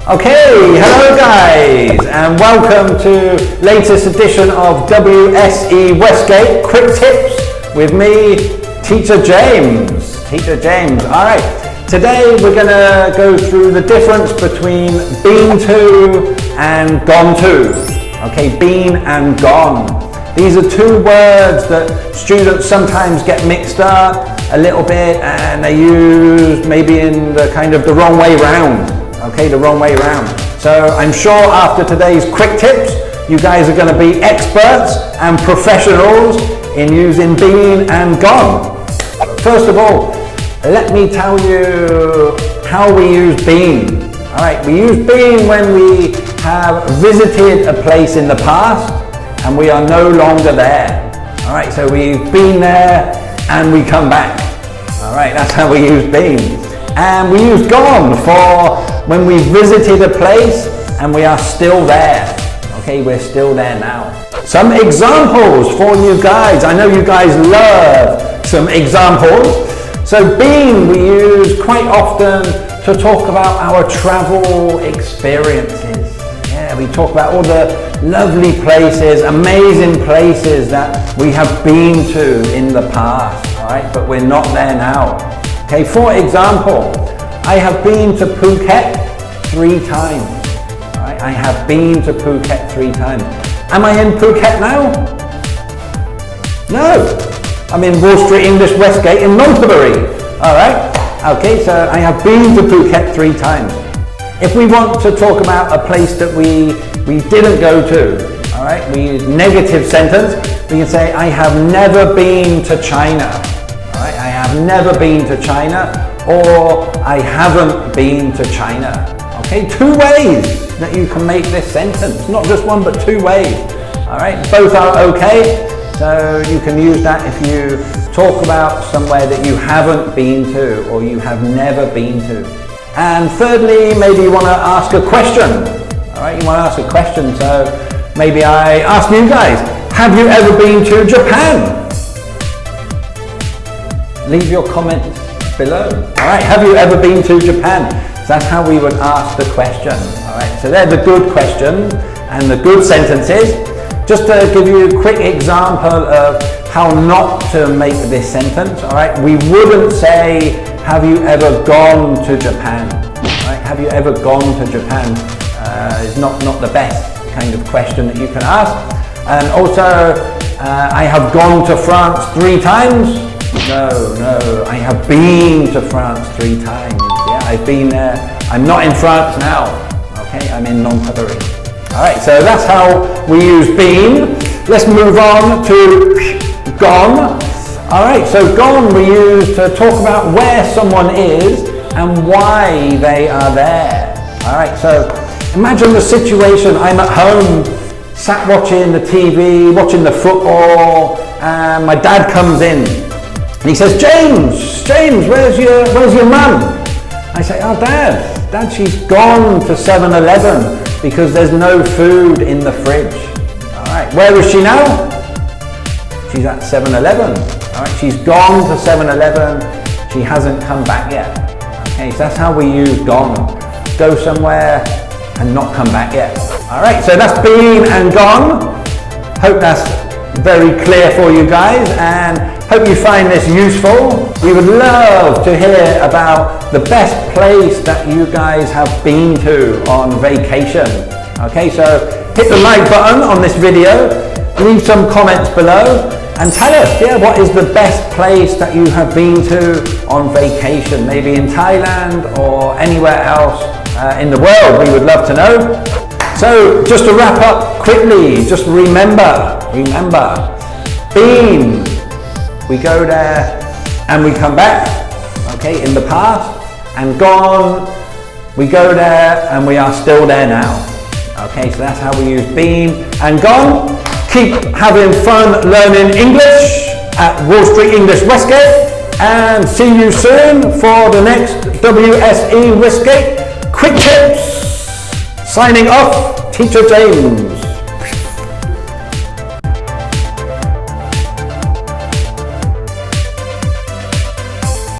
Okay, hello guys, and welcome to latest edition of WSE Westgate Quick Tips with me, Teacher James. Alright, today we're going to go through the difference between been to and gone to. Okay, been and gone. These are two words that students sometimes get mixed up a little bit, and they use maybe in the kind of the wrong way round. Okay, the wrong way around. So I'm sure after today's quick tips, you guys are going to be experts and professionals in using been and gone. First of all, let me tell you how we use been. All right, we use been when we have visited a place in the past and we are no longer there. All right, so we've been there and we come back. All right, that's how we use been. And we use gone for when we visited a place and we are still there. Okay, we're still there now. Some examples for you guys. I know you guys love some examples. So been we use quite often to talk about our travel experiences. Yeah, we talk about all the lovely places, amazing places that we have been to in the past. All right, but we're not there now. Okay, for example, I have been to Phuket 3 times. All right, I have been to Phuket 3 times. Am I in Phuket now? No, I'm in Wall Street English Westgate in Monterey. All right, okay, so I have been to Phuket 3 times. If we want to talk about a place that we didn't go to, all right, we use negative sentence. We can say, I have never been to China. I have never been to China, or I haven't been to China. Okay, 2 ways that you can make this sentence, not just one, but 2 ways. All right, both are okay, so you can use that if you talk about somewhere that you haven't been to or you have never been to. And thirdly, maybe you want to ask a question. All right, you want to ask a question, so maybe I ask you guys, have you ever been to Japan? Leave your comments below. All right, have you ever been to Japan? So that's how we would ask the question. All right, so they're the good questions and the good sentences. Just to give you a quick example of how not to make this sentence, all right, we wouldn't say, have you ever gone to Japan? All right, have you ever gone to Japan? Is not the best kind of question that you can ask. And also, I have gone to France 3 times. No, I have been to France 3 times. Yeah, I've been there. I'm not in France now. Okay, I'm in Monterey. All right, so that's how we use been. Let's move on to gone. All right, so gone we use to talk about where someone is and why they are there. All right, so imagine the situation. I'm at home, sat watching the TV, watching the football, and my dad comes in. And he says, James, where's your mum? I say, oh, Dad, she's gone to 7-Eleven because there's no food in the fridge. All right, where is she now? She's at 7-Eleven. All right, she's gone to 7-Eleven. She hasn't come back yet. Okay, so that's how we use gone. Go somewhere and not come back yet. All right, so that's been and gone. Hope that's very clear for you guys, and hope you find this useful. We would love to hear about the best place that you guys have been to on vacation. Okay, so hit the like button on this video, leave some comments below, and tell us, yeah, what is the best place that you have been to on vacation, maybe in Thailand or anywhere else in the world. We would love to know. So just to wrap up quickly, just remember, been, we go there and we come back, okay, in the past, and gone, we go there and we are still there now. Okay, so that's how we use been and gone. Keep having fun learning English at Wall Street English Westgate, and see you soon for the next WSE Westgate Quick Tips. Signing off, Teacher James.